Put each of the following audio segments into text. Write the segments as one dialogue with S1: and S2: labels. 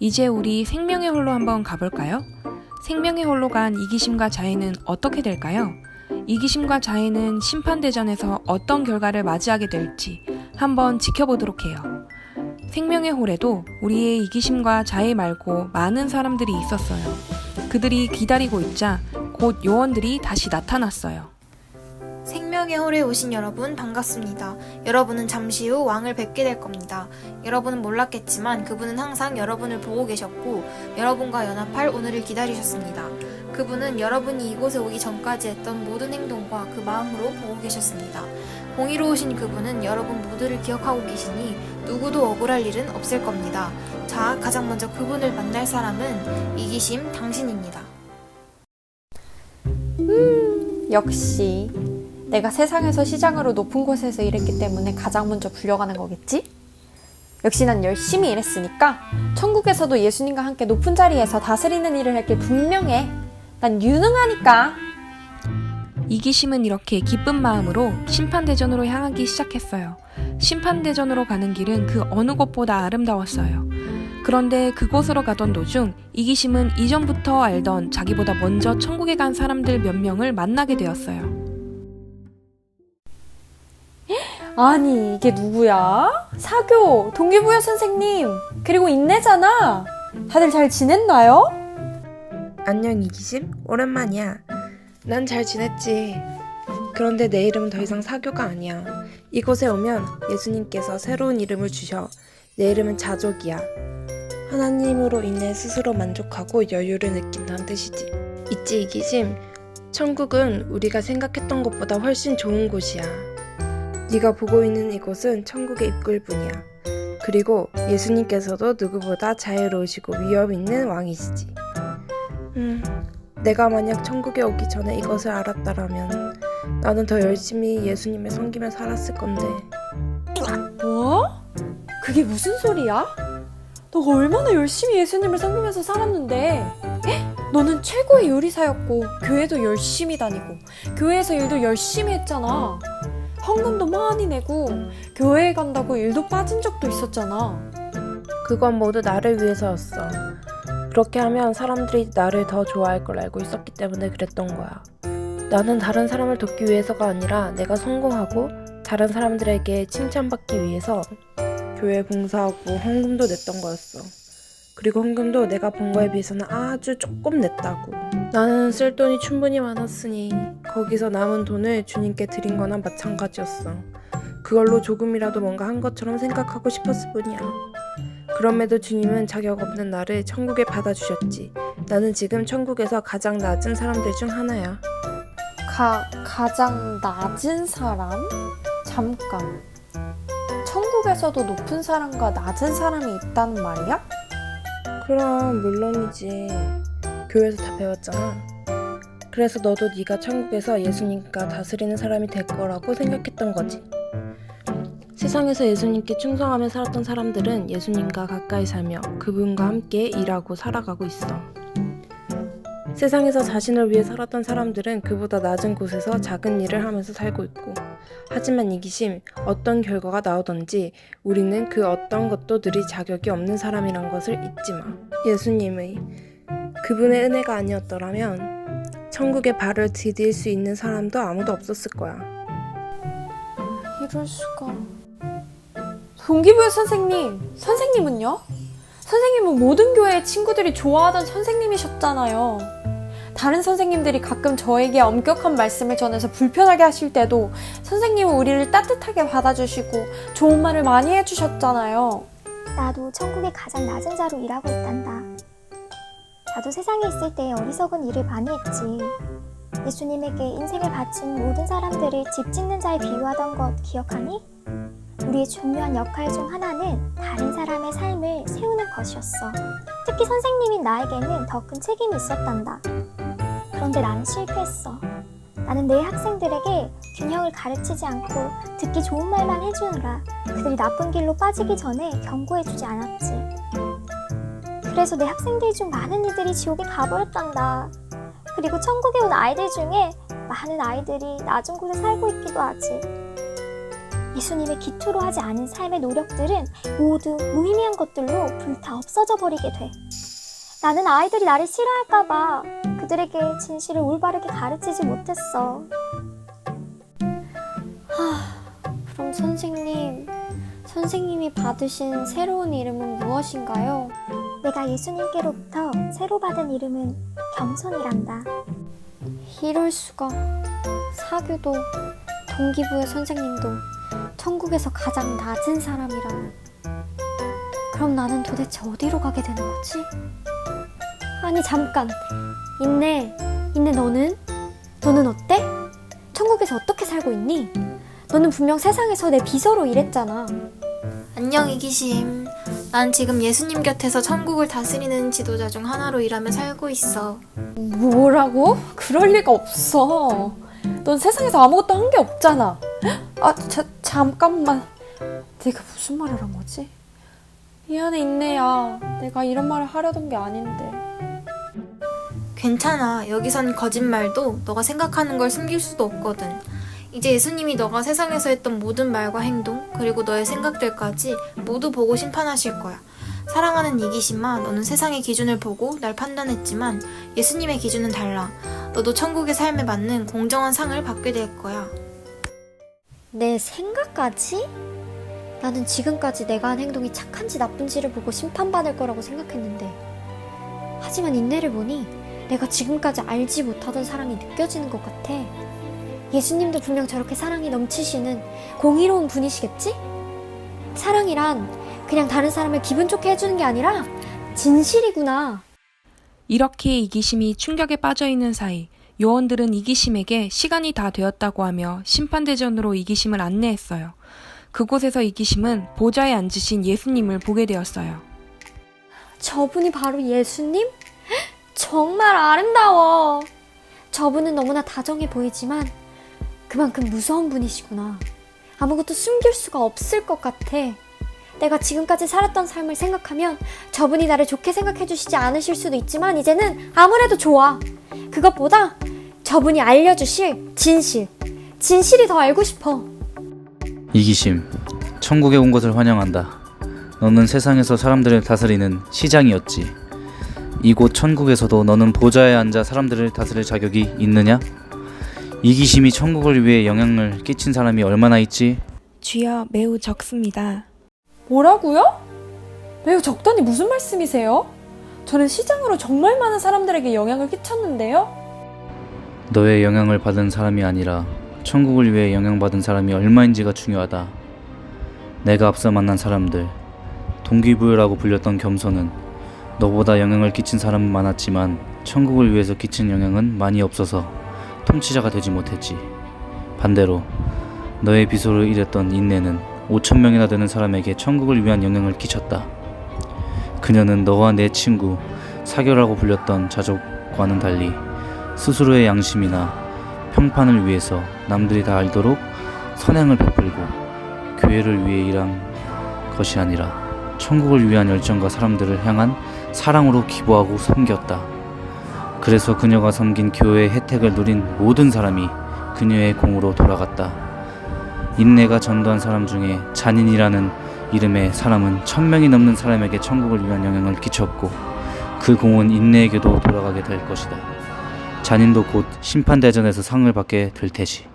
S1: 이제 우리 생명의 홀로 한번 가볼까요? 생명의 홀로 간 이기심과 자해는 어떻게 될까요? 이기심과 자해는 심판대전에서 어떤 결과를 맞이하게 될지 한번 지켜보도록 해요. 생명의 홀에도 우리의 이기심과 자해 말고 많은 사람들이 있었어요. 그들이 기다리고 있자 곧 요원들이 다시 나타났어요.
S2: 생명의 홀에 오신 여러분 반갑습니다. 여러분은 잠시 후 왕을 뵙게 될 겁니다. 여러분은 몰랐겠지만 그분은 항상 여러분을 보고 계셨고 여러분과 연합할 오늘을 기다리셨습니다. 그분은 여러분이 이곳에 오기 전까지 했던 모든 행동과 그 마음으로 보고 계셨습니다. 공의로우신 그분은 여러분 모두를 기억하고 계시니 누구도 억울할 일은 없을 겁니다. 자, 가장 먼저 그분을 만날 사람은 이기심 당신입니다.
S3: 역시 내가 세상에서 시장으로 높은 곳에서 일했기 때문에 가장 먼저 불려가는 거겠지? 역시 난 열심히 일했으니까 천국에서도 예수님과 함께 높은 자리에서 다스리는 일을 할 게 분명해. 난 유능하니까.
S1: 이기심은 이렇게 기쁜 마음으로 심판대전으로 향하기 시작했어요. 심판대전으로 가는 길은 그 어느 곳보다 아름다웠어요. 그런데 그곳으로 가던 도중 이기심은 이전부터 알던 자기보다 먼저 천국에 간 사람들 몇 명을 만나게 되었어요.
S3: 아니 이게 누구야? 사교, 동기부여 선생님, 그리고 인내잖아. 다들 잘 지냈나요?
S4: 안녕 이기심? 오랜만이야. 난 잘 지냈지. 그런데 내 이름은 더 이상 사교가 아니야. 이곳에 오면 예수님께서 새로운 이름을 주셔. 내 이름은 자족이야. 하나님으로 인해 스스로 만족하고 여유를 느낀다는 뜻이지. 있지 이기심? 천국은 우리가 생각했던 것보다 훨씬 좋은 곳이야. 네가 보고 있는 이곳은 천국의 입구일뿐이야. 그리고 예수님께서도 누구보다 자유로우시고 위엄 있는 왕이시지. 내가 만약 천국에 오기 전에 이것을 알았다라면 나는 더 열심히 예수님을 섬기며 살았을 건데.
S3: 뭐? 그게 무슨 소리야? 너가 얼마나 열심히 예수님을 섬기면서 살았는데? 너는 최고의 요리사였고 교회도 열심히 다니고 교회에서 일도 열심히 했잖아. 헌금도 많이 내고 교회에 간다고 일도 빠진 적도 있었잖아.
S4: 그건 모두 나를 위해서였어. 그렇게 하면 사람들이 나를 더 좋아할 걸 알고 있었기 때문에 그랬던 거야. 나는 다른 사람을 돕기 위해서가 아니라 내가 성공하고 다른 사람들에게 칭찬받기 위해서 교회 봉사하고 헌금도 냈던 거였어. 그리고 헌금도 내가 본 거에 비해서는 아주 조금 냈다고. 나는 쓸 돈이 충분히 많았으니 거기서 남은 돈을 주님께 드린 거나 마찬가지였어. 그걸로 조금이라도 뭔가 한 것처럼 생각하고 싶었을 뿐이야. 그럼에도 주님은 자격 없는 나를 천국에 받아주셨지. 나는 지금 천국에서 가장 낮은 사람들 중 하나야.
S3: 가장 낮은 사람? 잠깐. 천국에서도 높은 사람과 낮은 사람이 있다는 말이야?
S4: 그럼 물론이지. 교회에서 다 배웠잖아. 그래서 너도 네가 천국에서 예수님과 다스리는 사람이 될 거라고 생각했던 거지. 세상에서 예수님께 충성하며 살았던 사람들은 예수님과 가까이 살며 그분과 함께 일하고 살아가고 있어. 세상에서 자신을 위해 살았던 사람들은 그보다 낮은 곳에서 작은 일을 하면서 살고 있고, 하지만 이기심, 어떤 결과가 나오던지 우리는 그 어떤 것도 누릴 자격이 없는 사람이란 것을 잊지 마. 예수님의 그분의 은혜가 아니었더라면 천국에 발을 디딜 수 있는 사람도 아무도 없었을 거야.
S3: 이럴 수가. 동기부여 선생님은요? 선생님은 모든 교회의 친구들이 좋아하던 선생님이셨잖아요. 다른 선생님들이 가끔 저에게 엄격한 말씀을 전해서 불편하게 하실 때도 선생님은 우리를 따뜻하게 받아주시고 좋은 말을 많이 해주셨잖아요.
S5: 나도 천국의 가장 낮은 자로 일하고 있단다. 나도 세상에 있을 때 어리석은 일을 많이 했지. 예수님에게 인생을 바친 모든 사람들을 집 짓는 자에 비유하던 것 기억하니? 우리의 중요한 역할 중 하나는 다른 사람의 삶을 세우는 것이었어. 특히 선생님인 나에게는 더 큰 책임이 있었단다. 그런데 나는 실패했어. 나는 내 학생들에게 균형을 가르치지 않고 듣기 좋은 말만 해주느라 그들이 나쁜 길로 빠지기 전에 경고해주지 않았지. 그래서 내 학생들 중 많은 이들이 지옥에 가버렸단다. 그리고 천국에 온 아이들 중에 많은 아이들이 낮은 곳에 살고 있기도 하지. 예수님의 기초로 하지 않은 삶의 노력들은 모두 무의미한 것들로 불타 없어져 버리게 돼. 나는 아이들이 나를 싫어할까봐 그들에게 진실을 올바르게 가르치지 못했어.
S3: 그럼 선생님이 받으신 새로운 이름은 무엇인가요?
S5: 내가 예수님께로부터 새로 받은 이름은 겸손이란다.
S3: 이럴 수가. 사교도 동기부여 선생님도 천국에서 가장 낮은 사람이라면 그럼 나는 도대체 어디로 가게 되는 거지? 아니 잠깐. 인내 너는 어때? 천국에서 어떻게 살고 있니? 너는 분명 세상에서 내 비서로 일했잖아.
S2: 안녕 이기심. 난 지금 예수님 곁에서 천국을 다스리는 지도자 중 하나로 일하며 살고 있어.
S3: 뭐라고? 그럴 리가 없어. 넌 세상에서 아무것도 한 게 없잖아. 잠깐만. 내가 무슨 말을 한 거지? 미안해 인내야. 내가 이런 말을 하려던 게 아닌데.
S2: 괜찮아. 여기선 거짓말도 너가 생각하는 걸 숨길 수도 없거든. 이제 예수님이 너가 세상에서 했던 모든 말과 행동, 그리고 너의 생각들까지 모두 보고 심판하실 거야. 사랑하는 이기심아, 너는 세상의 기준을 보고 날 판단했지만 예수님의 기준은 달라. 너도 천국의 삶에 맞는 공정한 상을 받게 될 거야.
S3: 내 생각까지? 나는 지금까지 내가 한 행동이 착한지 나쁜지를 보고 심판받을 거라고 생각했는데, 하지만 인내를 보니 내가 지금까지 알지 못하던 사랑이 느껴지는 것 같아. 예수님도 분명 저렇게 사랑이 넘치시는 공의로운 분이시겠지? 사랑이란 그냥 다른 사람을 기분 좋게 해주는 게 아니라 진실이구나.
S1: 이렇게 이기심이 충격에 빠져 있는 사이 요원들은 이기심에게 시간이 다 되었다고 하며 심판대전으로 이기심을 안내했어요. 그곳에서 이기심은 보좌에 앉으신 예수님을 보게 되었어요.
S3: 저분이 바로 예수님? 정말 아름다워. 저분은 너무나 다정해 보이지만 그만큼 무서운 분이시구나. 아무것도 숨길 수가 없을 것 같아. 내가 지금까지 살았던 삶을 생각하면 저분이 나를 좋게 생각해 주시지 않으실 수도 있지만 이제는 아무래도 좋아. 그것보다 저분이 알려주실 진실이 더 알고 싶어.
S6: 이기심, 천국에 온 것을 환영한다. 너는 세상에서 사람들을 다스리는 시장이었지. 이곳 천국에서도 너는 보좌에 앉아 사람들을 다스릴 자격이 있느냐? 이기심이 천국을 위해 영향을 끼친 사람이 얼마나 있지?
S1: 주여, 매우 적습니다.
S3: 뭐라고요? 매우 적다니 무슨 말씀이세요? 저는 시장으로 정말 많은 사람들에게 영향을 끼쳤는데요?
S6: 너의 영향을 받은 사람이 아니라 천국을 위해 영향받은 사람이 얼마인지가 중요하다. 내가 앞서 만난 사람들, 동기부여라고 불렸던 겸손은 너보다 영향을 끼친 사람은 많았지만 천국을 위해서 끼친 영향은 많이 없어서 통치자가 되지 못했지. 반대로 너의 비서로 일했던 인내는 5,000명이나 되는 사람에게 천국을 위한 영향을 끼쳤다. 그녀는 너와 내 친구, 사교라고 불렸던 자족과는 달리 스스로의 양심이나 평판을 위해서 남들이 다 알도록 선행을 베풀고 교회를 위해 일한 것이 아니라 천국을 위한 열정과 사람들을 향한 사랑으로 기부하고 섬겼다. 그래서 그녀가 섬긴 교회의 혜택을 누린 모든 사람이 그녀의 공으로 돌아갔다. 인내가 전도한 사람 중에 잔인이라는 이름의 사람은 1,000명이 넘는 사람에게 천국을 위한 영향을 끼쳤고 그 공은 인내에게도 돌아가게 될 것이다. 잔인도 곧 심판대전에서 상을 받게 될 테지.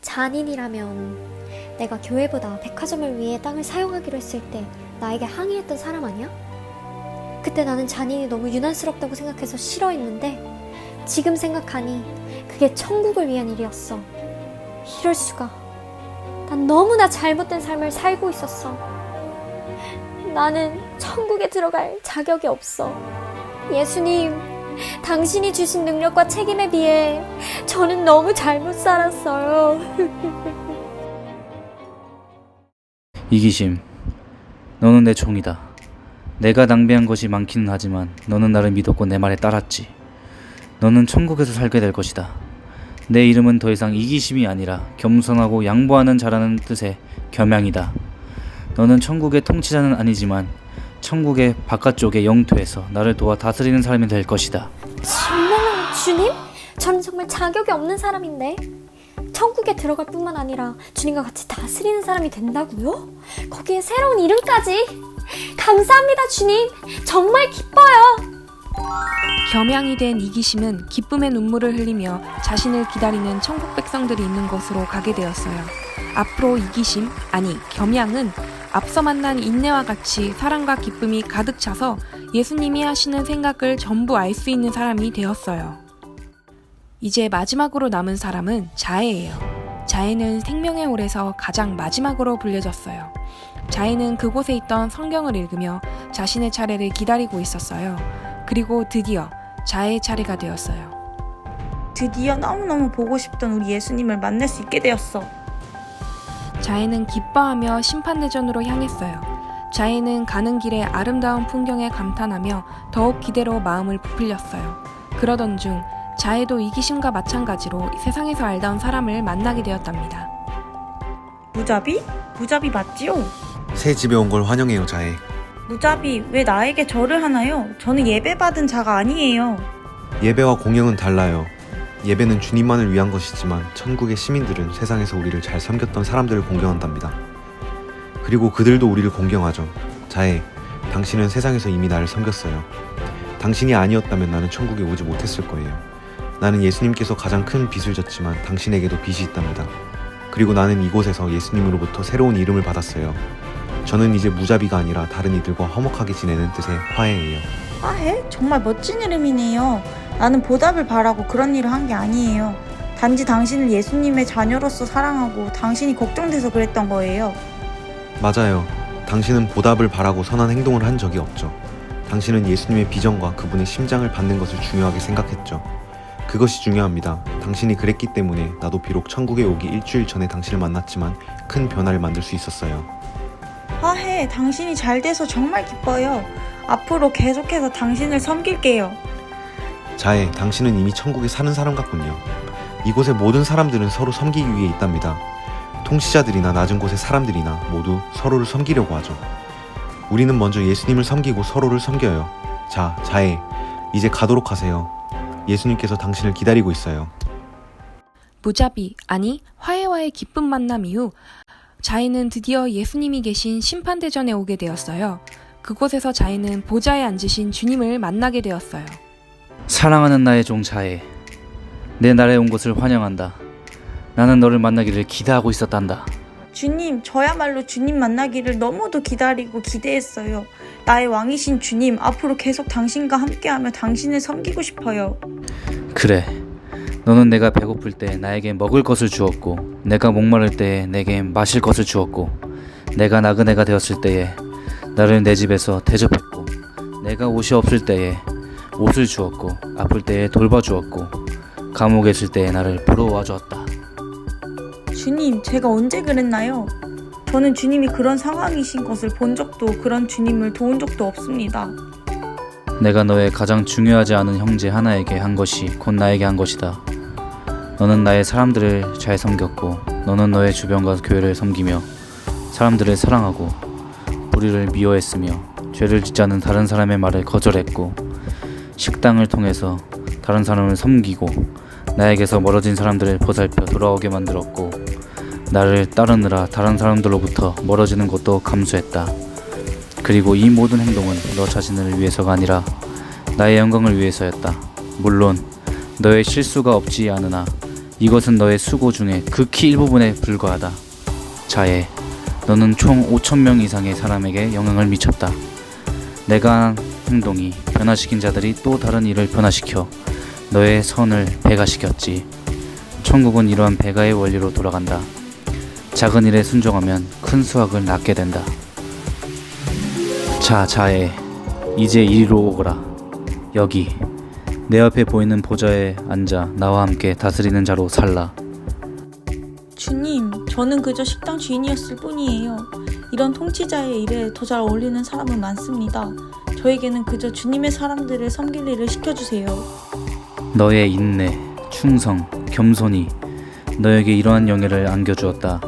S3: 잔인이라면 내가 교회보다 백화점을 위해 땅을 사용하기로 했을 때 나에게 항의했던 사람 아니야? 그때 나는 잔인이 너무 유난스럽다고 생각해서 싫어했는데 지금 생각하니 그게 천국을 위한 일이었어. 이럴 수가. 난 너무나 잘못된 삶을 살고 있었어. 나는 천국에 들어갈 자격이 없어. 예수님, 당신이 주신 능력과 책임에 비해 저는 너무 잘못 살았어요.
S6: 이기심, 너는 내 종이다. 내가 낭비한 것이 많기는 하지만 너는 나를 믿었고 내 말에 따랐지. 너는 천국에서 살게 될 것이다. 내 이름은 더 이상 이기심이 아니라 겸손하고 양보하는 자라는 뜻의 겸양이다. 너는 천국의 통치자는 아니지만 천국의 바깥쪽의 영토에서 나를 도와 다스리는 사람이 될 것이다.
S3: 정말로 주님? 저는 정말 자격이 없는 사람인데 천국에 들어갈 뿐만 아니라 주님과 같이 다스리는 사람이 된다고요? 거기에 새로운 이름까지! 감사합니다, 주님! 정말 기뻐요!
S1: 겸양이 된 이기심은 기쁨의 눈물을 흘리며 자신을 기다리는 천국 백성들이 있는 곳으로 가게 되었어요. 앞으로 이기심, 아니 겸양은 앞서 만난 인내와 같이 사랑과 기쁨이 가득 차서 예수님이 하시는 생각을 전부 알 수 있는 사람이 되었어요. 이제 마지막으로 남은 사람은 자해예요. 자해는 생명의 홀에서 가장 마지막으로 불려졌어요. 자해는 그곳에 있던 성경을 읽으며 자신의 차례를 기다리고 있었어요. 그리고 드디어 자해의 차례가 되었어요.
S7: 드디어 너무너무 보고 싶던 우리 예수님을 만날 수 있게 되었어.
S1: 자해는 기뻐하며 심판대전으로 향했어요. 자해는 가는 길에 아름다운 풍경에 감탄하며 더욱 기대로 마음을 부풀렸어요. 그러던 중 자해도 이기심과 마찬가지로 세상에서 알던 사람을 만나게 되었답니다.
S7: 무자비? 무자비 맞지요?
S8: 새 집에 온 걸 환영해요, 자해.
S7: 무자비, 왜 나에게 절을 하나요? 저는 예배받은 자가 아니에요.
S8: 예배와 공영은 달라요. 예배는 주님만을 위한 것이지만 천국의 시민들은 세상에서 우리를 잘 섬겼던 사람들을 공경한답니다. 그리고 그들도 우리를 공경하죠. 자해, 당신은 세상에서 이미 나를 섬겼어요. 당신이 아니었다면 나는 천국에 오지 못했을 거예요. 나는 예수님께서 가장 큰 빚을 졌지만 당신에게도 빚이 있답니다. 그리고 나는 이곳에서 예수님으로부터 새로운 이름을 받았어요. 저는 이제 무자비가 아니라 다른 이들과 화목하게 지내는 뜻의 화해예요.
S7: 화해? 정말 멋진 이름이네요. 나는 보답을 바라고 그런 일을 한 게 아니에요. 단지 당신을 예수님의 자녀로서 사랑하고 당신이 걱정돼서 그랬던 거예요.
S8: 맞아요. 당신은 보답을 바라고 선한 행동을 한 적이 없죠. 당신은 예수님의 비전과 그분의 심장을 받는 것을 중요하게 생각했죠. 그것이 중요합니다. 당신이 그랬기 때문에 나도 비록 천국에 오기 일주일 전에 당신을 만났지만 큰 변화를 만들 수 있었어요.
S7: 화해, 당신이 잘 돼서 정말 기뻐요. 앞으로 계속해서 당신을 섬길게요.
S8: 자해, 당신은 이미 천국에 사는 사람 같군요. 이곳의 모든 사람들은 서로 섬기기 위해 있답니다. 통치자들이나 낮은 곳의 사람들이나 모두 서로를 섬기려고 하죠. 우리는 먼저 예수님을 섬기고 서로를 섬겨요. 자, 자해, 이제 가도록 하세요. 예수님께서 당신을 기다리고 있어요.
S1: 무자비, 아니 화해와의 기쁜 만남 이후 자해는 드디어 예수님이 계신 심판대전에 오게 되었어요. 그곳에서 자해는 보좌에 앉으신 주님을 만나게 되었어요.
S6: 사랑하는 나의 종 자해, 내 나라에 온 것을 환영한다. 나는 너를 만나기를 기대하고 있었단다.
S7: 주님, 저야말로 주님 만나기를 너무도 기다리고 기대했어요. 나의 왕이신 주님, 앞으로 계속 당신과 함께하며 당신을 섬기고 싶어요.
S6: 그래, 너는 내가 배고플 때 나에게 먹을 것을 주었고, 내가 목마를 때에 내게 마실 것을 주었고, 내가 나그네가 되었을 때에 나를 내 집에서 대접했고, 내가 옷이 없을 때에 옷을 주었고, 아플 때에 돌봐주었고, 감옥에 있을 때에 나를 보러 와주었다.
S7: 주님, 제가 언제 그랬나요? 저는 주님이 그런 상황이신 것을 본 적도 그런 주님을 도운 적도 없습니다.
S6: 내가 너의 가장 중요하지 않은 형제 하나에게 한 것이 곧 나에게 한 것이다. 너는 나의 사람들을 잘 섬겼고, 너는 너의 주변과 교회를 섬기며 사람들을 사랑하고 불의를 미워했으며 죄를 짓지 않은 다른 사람의 말을 거절했고, 식당을 통해서 다른 사람을 섬기고 나에게서 멀어진 사람들을 보살펴 돌아오게 만들었고, 나를 따르느라 다른 사람들로부터 멀어지는 것도 감수했다. 그리고 이 모든 행동은 너 자신을 위해서가 아니라 나의 영광을 위해서였다. 물론 너의 실수가 없지 않으나 이것은 너의 수고 중에 극히 일부분에 불과하다. 자해, 너는 총 5,000명 이상의 사람에게 영향을 미쳤다. 내가 한 행동이 변화시킨 자들이 또 다른 일을 변화시켜 너의 선을 배가시켰지. 천국은 이러한 배가의 원리로 돌아간다. 작은 일에 순종하면 큰 수확을 낳게 된다. 자, 자해, 이제 이리로 오거라. 여기 내 옆에 보이는 보좌에 앉아 나와 함께 다스리는 자로 살라.
S7: 주님, 저는 그저 식당 주인이었을 뿐이에요. 이런 통치자의 일에 더 잘 어울리는 사람은 많습니다. 저에게는 그저 주님의 사람들을 섬길 일을 시켜주세요.
S6: 너의 인내, 충성, 겸손이 너에게 이러한 영예를 안겨주었다.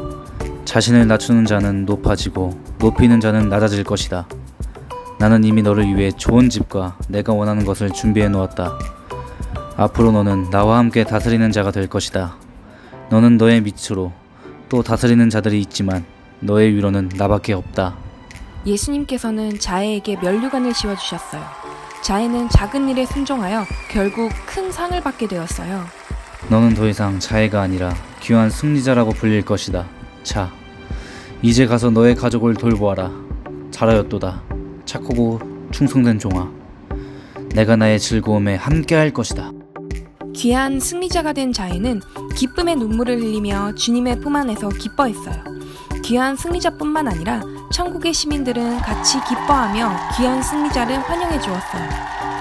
S6: 자신을 낮추는 자는 높아지고 높이는 자는 낮아질 것이다. 나는 이미 너를 위해 좋은 집과 내가 원하는 것을 준비해 놓았다. 앞으로 너는 나와 함께 다스리는 자가 될 것이다. 너는 너의 밑으로 또 다스리는 자들이 있지만 너의 위로는 나밖에 없다.
S1: 예수님께서는 자해에게 면류관을 씌워주셨어요. 자해는 작은 일에 순종하여 결국 큰 상을 받게 되었어요.
S6: 너는 더 이상 자해가 아니라 귀한 승리자라고 불릴 것이다. 자, 이제 가서 너의 가족을 돌보아라. 잘하였도다. 착하고 충성된 종아. 내가 나의 즐거움에 함께할 것이다.
S1: 귀한 승리자가 된 자해는 기쁨의 눈물을 흘리며 주님의 품 안에서 기뻐했어요. 귀한 승리자뿐만 아니라 천국의 시민들은 같이 기뻐하며 귀한 승리자를 환영해 주었어요.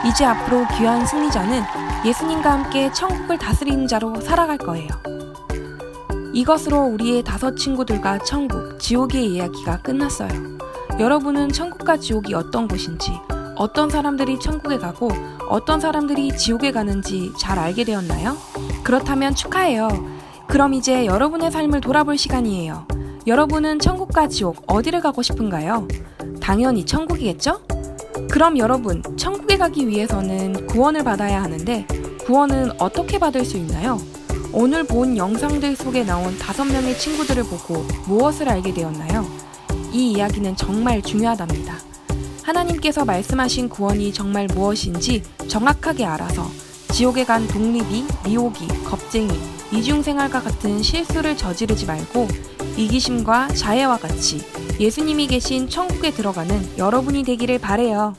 S1: 이제 앞으로 귀한 승리자는 예수님과 함께 천국을 다스리는 자로 살아갈 거예요. 이것으로 우리의 5 친구들과 천국, 지옥의 이야기가 끝났어요. 여러분은 천국과 지옥이 어떤 곳인지, 어떤 사람들이 천국에 가고 어떤 사람들이 지옥에 가는지 잘 알게 되었나요? 그렇다면 축하해요. 그럼 이제 여러분의 삶을 돌아볼 시간이에요. 여러분은 천국과 지옥 어디를 가고 싶은가요? 당연히 천국이겠죠? 그럼 여러분, 천국에 가기 위해서는 구원을 받아야 하는데 구원은 어떻게 받을 수 있나요? 오늘 본 영상들 속에 나온 5명의 친구들을 보고 무엇을 알게 되었나요? 이 이야기는 정말 중요하답니다. 하나님께서 말씀하신 구원이 정말 무엇인지 정확하게 알아서 지옥에 간 독립이, 미혹이, 겁쟁이, 이중생활과 같은 실수를 저지르지 말고 이기심과 자해와 같이 예수님이 계신 천국에 들어가는 여러분이 되기를 바래요.